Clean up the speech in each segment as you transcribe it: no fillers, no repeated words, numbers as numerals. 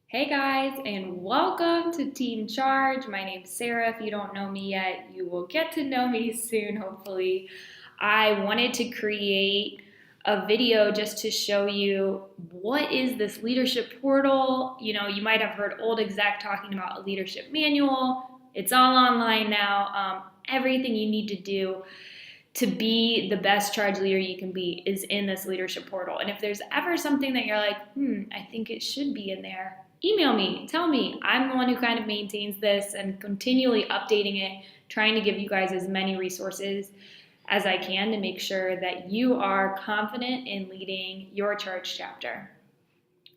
Hey guys, and welcome to Team Charge. My name's Sarah. If you don't know me yet, you will get to know me soon, hopefully. I wanted to create a video just to show you what is this leadership portal. You might have heard old exec talking about a leadership manual. It's all online now. Everything you need to do to be the best charge leader you can be is in this leadership portal. And if there's ever something that you're like, I think it should be in there, email me, tell me. I'm the one who kind of maintains this and continually updating it, trying to give you guys as many resources as I can to make sure that you are confident in leading your charge chapter.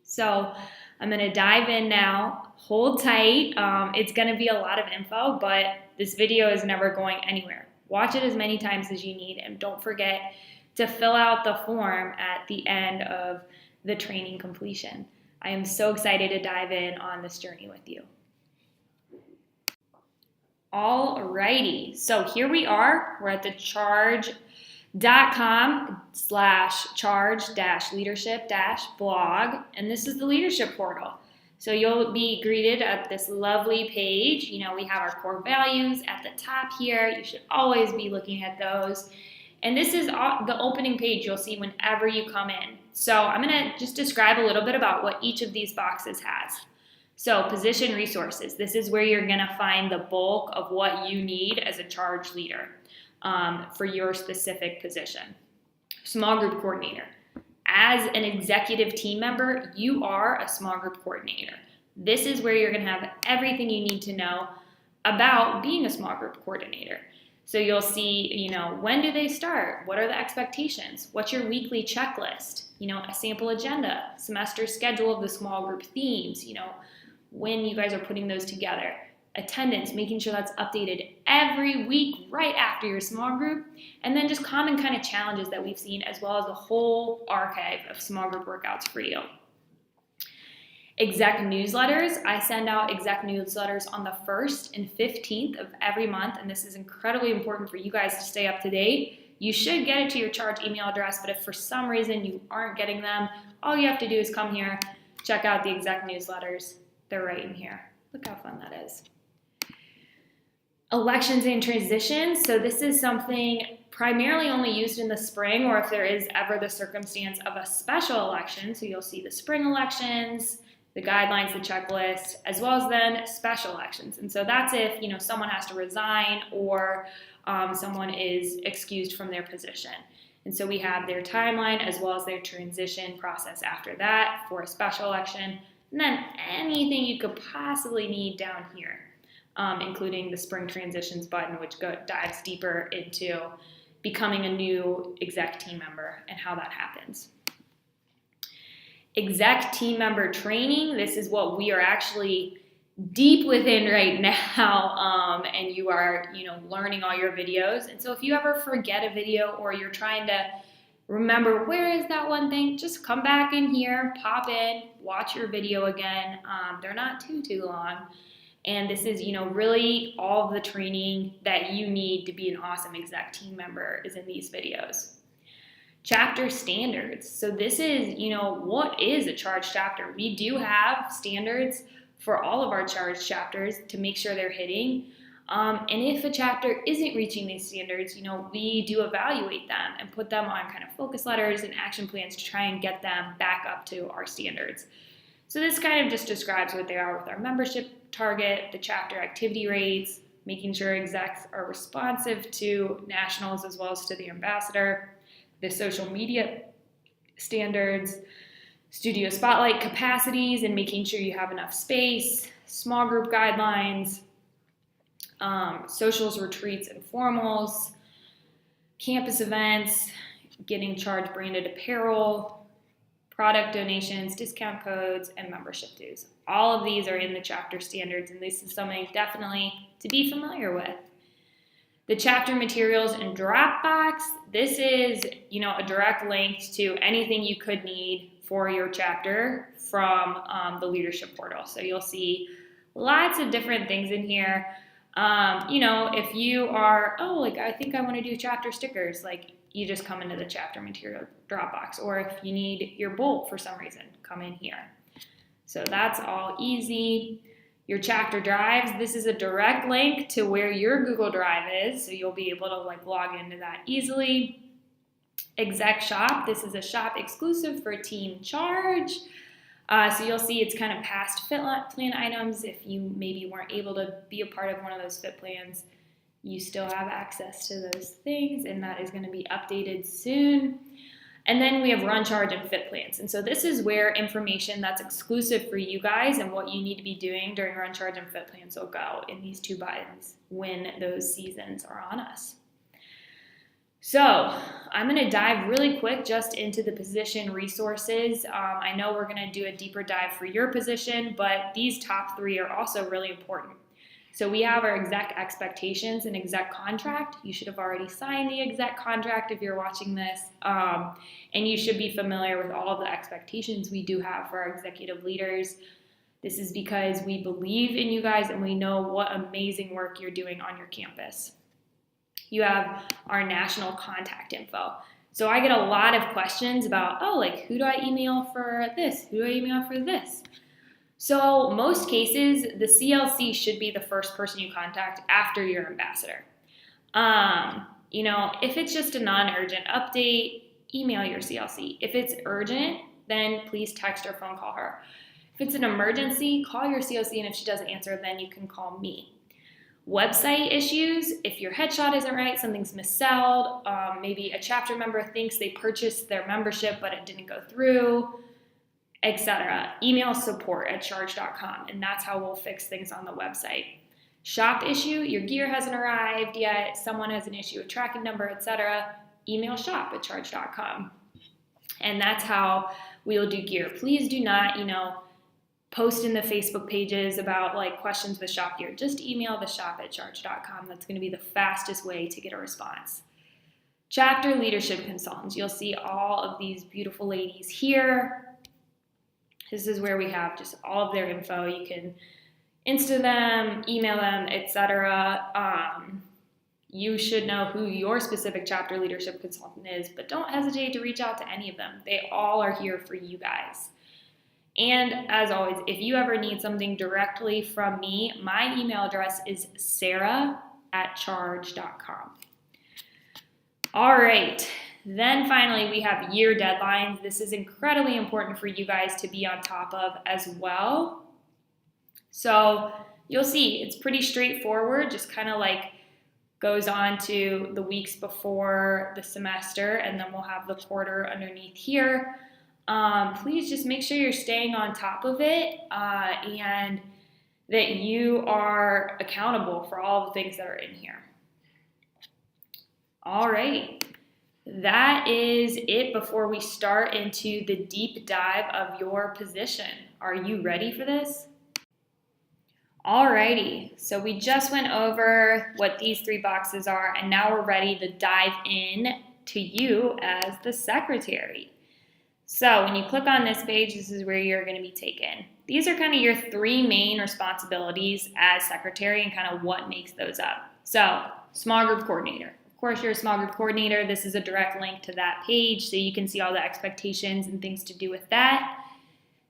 So I'm going to dive in now. Hold tight. It's going to be a lot of info, but this video is never going anywhere. Watch it as many times as you need, and don't forget to fill out the form at the end of the training completion. I am so excited to dive in on this journey with you. Alrighty, so here we are. We're at the charge.com/charge-leadership-blog, and this is the leadership portal. So you'll be greeted at this lovely page. We have our core values at the top here. You should always be looking at those. And this is the opening page you'll see whenever you come in. So I'm going to just describe a little bit about what each of these boxes has. So position resources. This is where you're going to find the bulk of what you need as a charge leader for your specific position. Small group coordinator. As an executive team member, you are a small group coordinator. This is where you're going to have everything you need to know about being a small group coordinator. So you'll see, when do they start? What are the expectations? What's your weekly checklist? A sample agenda, semester schedule of the small group themes, when you guys are putting those together. Attendance, making sure that's updated every week right after your small group, and then just common kind of challenges that we've seen, as well as a whole archive of small group workouts for you. Exec newsletters. I send out exec newsletters on the 1st and 15th of every month, and this is incredibly important for you guys to stay up to date. You should get it to your charge email address, but if for some reason you aren't getting them, all you have to do is come here, check out the exec newsletters. They're right in here. Look how fun that is. Elections and transitions. So this is something primarily only used in the spring, or if there is ever the circumstance of a special election. So you'll see the spring elections, the guidelines, the checklist, as well as then special elections. And so that's if, someone has to resign or someone is excused from their position. And so we have their timeline as well as their transition process after that for a special election. And then anything you could possibly need down here, including the spring transitions button, which dives deeper into becoming a new exec team member and how that happens. Exec team member training. This is what we are actually deep within right now, and you are, learning all your videos. And so if you ever forget a video or you're trying to remember where is that one thing, just come back in here, pop in, watch your video again. They're not too long. And this is, really all of the training that you need to be an awesome exec team member is in these videos. Chapter standards. So this is, what is a charge chapter? We do have standards for all of our charge chapters to make sure they're hitting. And if a chapter isn't reaching these standards, we do evaluate them and put them on kind of focus letters and action plans to try and get them back up to our standards. So this kind of just describes what they are with our membership target, the chapter activity rates, making sure execs are responsive to nationals as well as to the ambassador, the social media standards, studio spotlight capacities and making sure you have enough space, small group guidelines, socials, retreats, and formals, campus events, getting charge branded apparel, product donations, discount codes, and membership dues. All of these are in the chapter standards, and this is something definitely to be familiar with. The chapter materials in Dropbox. This is, a direct link to anything you could need for your chapter from the leadership portal. So you'll see lots of different things in here. If you are, I think I want to do chapter stickers, you just come into the chapter material Dropbox. Or if you need your bolt for some reason, come in here. So that's all easy. Your chapter drives, this is a direct link to where your Google Drive is, so you'll be able to log into that easily. Exec shop, this is a shop exclusive for Team Charge. So you'll see it's kind of past fit plan items. If you maybe weren't able to be a part of one of those fit plans, you still have access to those things, and that is going to be updated soon. And then we have Run, Charge, and Fit plans. And so this is where information that's exclusive for you guys and what you need to be doing during Run, Charge, and Fit plans will go in these 2 buttons when those seasons are on us. So I'm going to dive really quick just into the position resources. I know we're going to do a deeper dive for your position, but these top 3 are also really important. So we have our exec expectations and exec contract. You should have already signed the exec contract if you're watching this. And you should be familiar with all of the expectations we do have for our executive leaders. This is because we believe in you guys and we know what amazing work you're doing on your campus. You have our national contact info. So I get a lot of questions about, who do I email for this? Who do I email for this? So most cases, the CLC should be the first person you contact after your ambassador. If it's just a non-urgent update, email your CLC. If it's urgent, then please text or phone call her. If it's an emergency, call your CLC, and if she doesn't answer, then you can call me. Website issues, if your headshot isn't right, something's misspelled, maybe a chapter member thinks they purchased their membership but it didn't go through, etc. Email support@charge.com, and that's how we'll fix things on the website. Shop issue, your gear hasn't arrived yet, someone has an issue with tracking number, etc. Email shop@charge.com. And that's how we'll do gear. Please do not, post in the Facebook pages about questions with shop gear. Just email the shop@charge.com. That's going to be the fastest way to get a response. Chapter leadership consultants. You'll see all of these beautiful ladies here. This is where we have just all of their info. You can Insta them, email them, etc. You should know who your specific chapter leadership consultant is, but don't hesitate to reach out to any of them. They all are here for you guys. And as always, if you ever need something directly from me, my email address is sarah@charge.com. All right. Then finally, we have year deadlines. This is incredibly important for you guys to be on top of as well. So you'll see it's pretty straightforward, just kind of goes on to the weeks before the semester, and then we'll have the quarter underneath here. Please just make sure you're staying on top of it and that you are accountable for all the things that are in here. All right. That is it before we start into the deep dive of your position. Are you ready for this? Alrighty, so we just went over what these 3 boxes are, and now we're ready to dive in to you as the secretary. So when you click on this page, this is where you're going to be taken. These are kind of your 3 main responsibilities as secretary and kind of what makes those up. So small group coordinator. Of course, you're a small group coordinator. This is a direct link to that page so you can see all the expectations and things to do with that.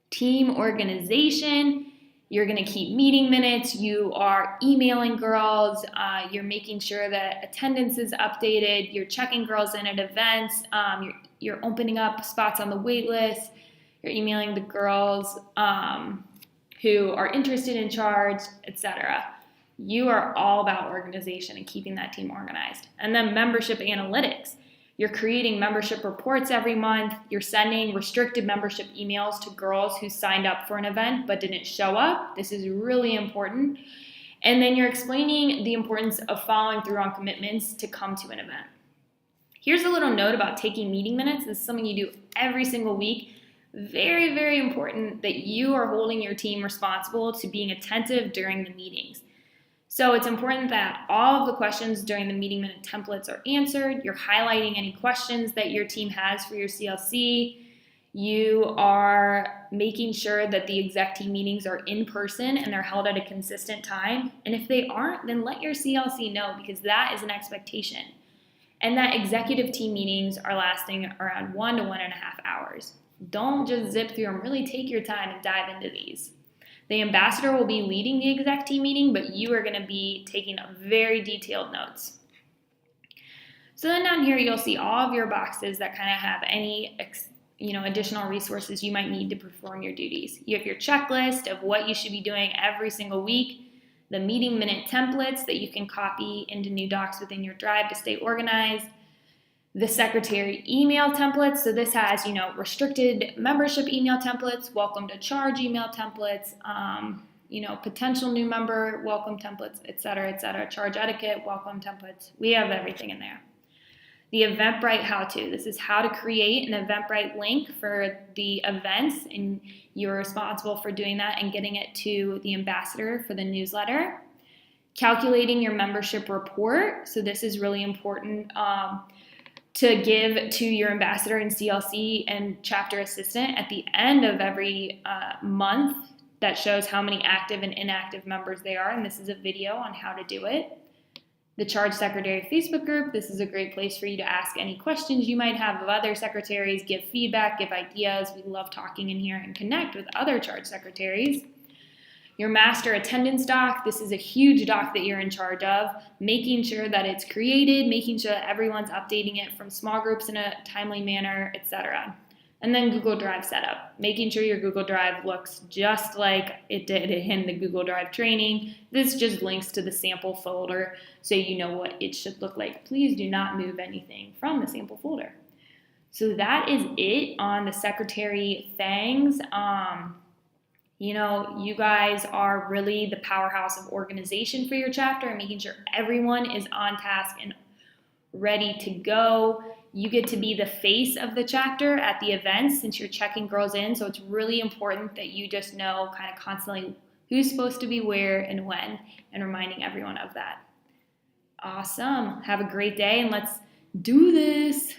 Team organization. You're going to keep meeting minutes. You are emailing girls. You're making sure that attendance is updated. You're checking girls in at events. You're opening up spots on the wait list. You're emailing the girls who are interested in Charge, etc. You are all about organization and keeping that team organized. And then membership analytics. You're creating membership reports every month. You're sending restricted membership emails to girls who signed up for an event but didn't show up. This is really important. And then you're explaining the importance of following through on commitments to come to an event. Here's a little note about taking meeting minutes. This is something you do every single week. Very, very important that you are holding your team responsible to being attentive during the meetings. So it's important that all of the questions during the meeting minute templates are answered. You're highlighting any questions that your team has for your CLC. You are making sure that the exec team meetings are in person and they're held at a consistent time. And if they aren't, then let your CLC know, because that is an expectation. And that executive team meetings are lasting around 1 to 1.5 hours. Don't just zip through them. Really take your time and dive into these. The ambassador will be leading the exec team meeting, but you are going to be taking very detailed notes. So then down here, you'll see all of your boxes that kind of have any additional resources you might need to perform your duties. You have your checklist of what you should be doing every single week, the meeting minute templates that you can copy into new docs within your Drive to stay organized, the secretary email templates. So this has, restricted membership email templates, welcome to charge email templates, potential new member welcome templates, et cetera, charge etiquette, welcome templates. We have everything in there. The Eventbrite how-to. This is how to create an Eventbrite link for the events, and you're responsible for doing that and getting it to the ambassador for the newsletter. Calculating your membership report. So this is really important to give to your ambassador and CLC and chapter assistant at the end of every month that shows how many active and inactive members they are, and this is a video on how to do it. The Charge Secretary Facebook group, this is a great place for you to ask any questions you might have of other secretaries, give feedback, give ideas. We love talking in here and connect with other Charge Secretaries. Your master attendance doc, this is a huge doc that you're in charge of, making sure that it's created, making sure that everyone's updating it from small groups in a timely manner, etc. And then Google Drive setup, making sure your Google Drive looks just like it did in the Google Drive training. This just links to the sample folder so you know what it should look like. Please do not move anything from the sample folder. So that is it on the secretary things. You guys are really the powerhouse of organization for your chapter and making sure everyone is on task and ready to go. You get to be the face of the chapter at the events since you're checking girls in. So it's really important that you just know kind of constantly who's supposed to be where and when, and reminding everyone of that. Awesome. Have a great day, and let's do this.